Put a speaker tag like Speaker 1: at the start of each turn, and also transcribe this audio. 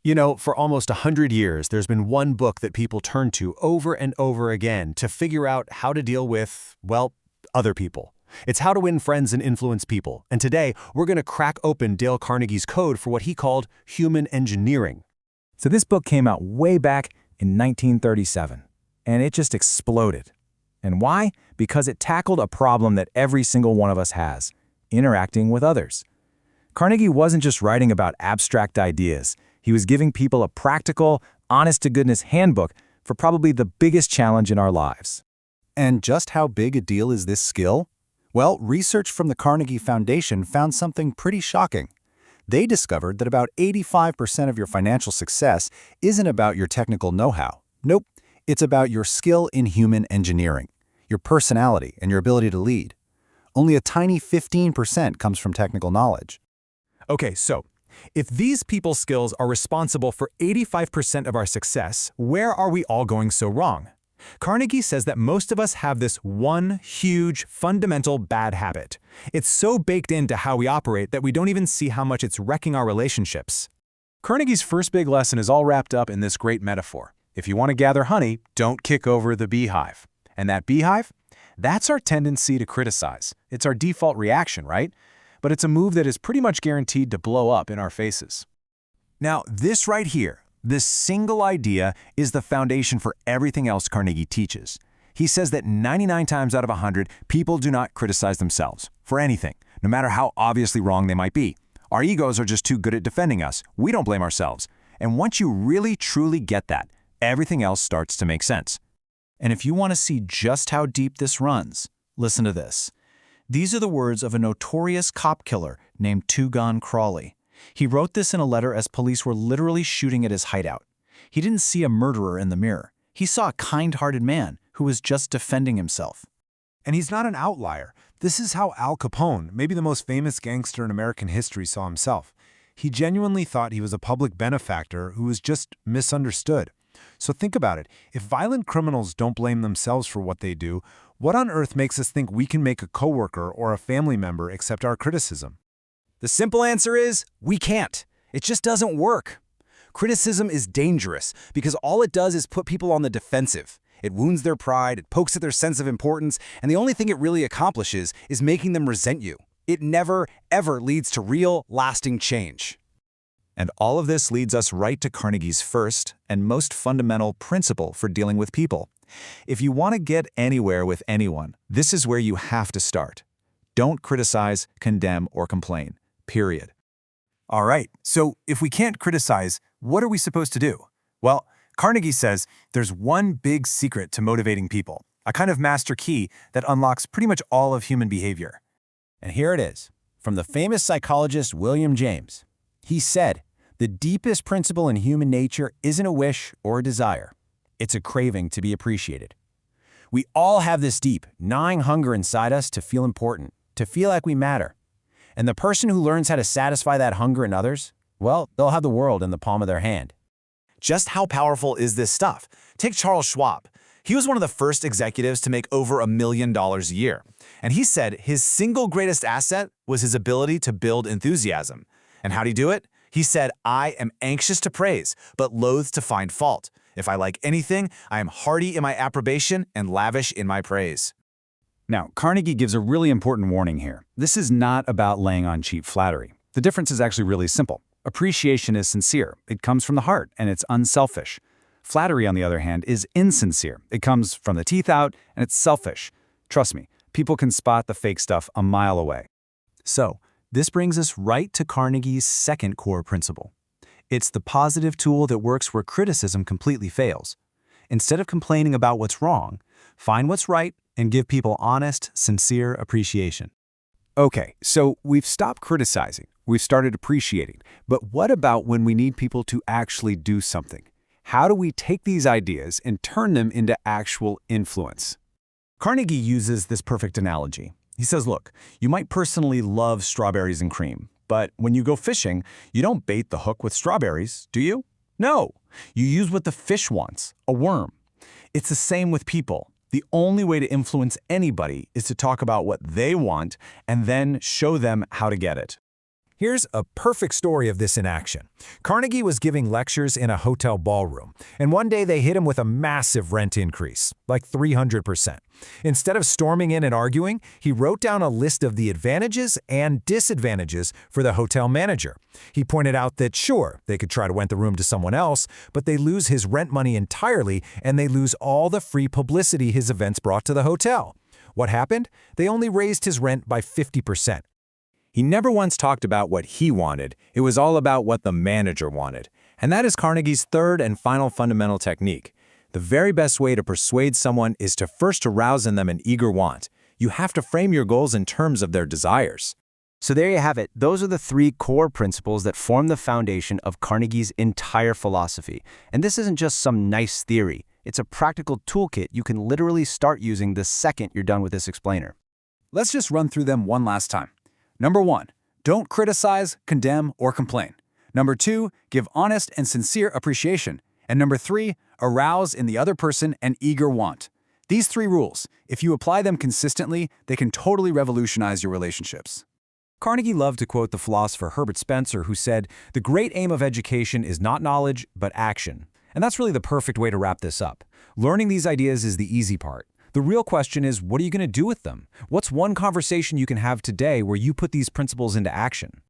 Speaker 1: You know, for almost 100 years, there's been one book that people turn to over and over again to figure out how to deal with, well, other people. It's How to Win Friends and Influence People, and today we're going to crack open Dale Carnegie's code for what he called human engineering.
Speaker 2: So this book came out way back in 1937, and it just exploded. And why? Because it tackled a problem that every single one of us has: interacting with others. Carnegie wasn't just writing about abstract ideas. He was giving people a practical, honest-to-goodness handbook for probably the biggest challenge in our lives.
Speaker 3: And just how big a deal is this skill? Well, research from the Carnegie Foundation found something pretty shocking. They discovered that about 85% of your financial success isn't about your technical know-how. Nope, it's about your skill in human engineering, your personality, and your ability to lead. Only a tiny 15% comes from technical knowledge.
Speaker 4: Okay, so if these people skills are responsible for 85% of our success, where are we all going so wrong? Carnegie says that most of us have this one huge, fundamental bad habit. It's so baked into how we operate that we don't even see how much it's wrecking our relationships.
Speaker 5: Carnegie's first big lesson is all wrapped up in this great metaphor. If you want to gather honey, don't kick over the beehive. And that beehive? That's our tendency to criticize. It's our default reaction, right? But it's a move that is pretty much guaranteed to blow up in our faces.
Speaker 6: Now, this right here, this single idea, is the foundation for everything else Carnegie teaches. He says that 99 times out of 100, people do not criticize themselves for anything, no matter how obviously wrong they might be. Our egos are just too good at defending us. We don't blame ourselves. And once you really, truly get that, everything else starts to make sense.
Speaker 7: And if you want to see just how deep this runs, listen to this. These are the words of a notorious cop killer named Two Gun Crawley. He wrote this in a letter as police were literally shooting at his hideout. He didn't see a murderer in the mirror. He saw a kind-hearted man who was just defending himself.
Speaker 8: And he's not an outlier. This is how Al Capone, maybe the most famous gangster in American history, saw himself. He genuinely thought he was a public benefactor who was just misunderstood. So think about it. If violent criminals don't blame themselves for what they do, what on earth makes us think we can make a coworker or a family member accept our criticism?
Speaker 9: The simple answer is, we can't. It just doesn't work. Criticism is dangerous because all it does is put people on the defensive. It wounds their pride, it pokes at their sense of importance, and the only thing it really accomplishes is making them resent you. It never, ever leads to real, lasting change.
Speaker 6: And all of this leads us right to Carnegie's first and most fundamental principle for dealing with people. If you want to get anywhere with anyone, this is where you have to start. Don't criticize, condemn, or complain. Period. All right, so if we can't criticize, what are we supposed to do? Well, Carnegie says there's one big secret to motivating people, a kind of master key that unlocks pretty much all of human behavior.
Speaker 1: And here it is, from the famous psychologist William James. He said, "The deepest principle in human nature isn't a wish or a desire. It's a craving to be appreciated." We all have this deep, gnawing hunger inside us to feel important, to feel like we matter. And the person who learns how to satisfy that hunger in others, well, they'll have the world in the palm of their hand.
Speaker 9: Just how powerful is this stuff? Take Charles Schwab. He was one of the first executives to make over $1 million a year. And he said his single greatest asset was his ability to build enthusiasm. And how'd he do it? He said, "I am anxious to praise, but loath to find fault. If I like anything, I am hearty in my approbation and lavish in my praise."
Speaker 2: Now, Carnegie gives a really important warning here. This is not about laying on cheap flattery. The difference is actually really simple. Appreciation is sincere. It comes from the heart, and it's unselfish. Flattery, on the other hand, is insincere. It comes from the teeth out, and it's selfish. Trust me, people can spot the fake stuff a mile away.
Speaker 6: So, this brings us right to Carnegie's second core principle. It's the positive tool that works where criticism completely fails. Instead of complaining about what's wrong, find what's right and give people honest, sincere appreciation. Okay, so we've stopped criticizing, we've started appreciating, but what about when we need people to actually do something? How do we take these ideas and turn them into actual influence?
Speaker 1: Carnegie uses this perfect analogy. He says, look, you might personally love strawberries and cream, but when you go fishing, you don't bait the hook with strawberries, do you? No, you use what the fish wants, a worm. It's the same with people. The only way to influence anybody is to talk about what they want and then show them how to get it.
Speaker 4: Here's a perfect story of this in action. Carnegie was giving lectures in a hotel ballroom, and one day they hit him with a massive rent increase, like 300%. Instead of storming in and arguing, he wrote down a list of the advantages and disadvantages for the hotel manager. He pointed out that, sure, they could try to rent the room to someone else, but they lose his rent money entirely, and they lose all the free publicity his events brought to the hotel. What happened? They only raised his rent by 50%.
Speaker 2: He never once talked about what he wanted. It was all about what the manager wanted. And that is Carnegie's third and final fundamental technique. The very best way to persuade someone is to first arouse in them an eager want. You have to frame your goals in terms of their desires.
Speaker 1: So there you have it. Those are the 3 core principles that form the foundation of Carnegie's entire philosophy. And this isn't just some nice theory. It's a practical toolkit you can literally start using the second you're done with this explainer.
Speaker 3: Let's just run through them one last time. Number 1, don't criticize, condemn, or complain. Number 2, give honest and sincere appreciation. And number 3, arouse in the other person an eager want. These 3 rules, if you apply them consistently, they can totally revolutionize your relationships.
Speaker 2: Carnegie loved to quote the philosopher Herbert Spencer, who said, "The great aim of education is not knowledge, but action." And that's really the perfect way to wrap this up. Learning these ideas is the easy part. The real question is, what are you going to do with them? What's one conversation you can have today where you put these principles into action?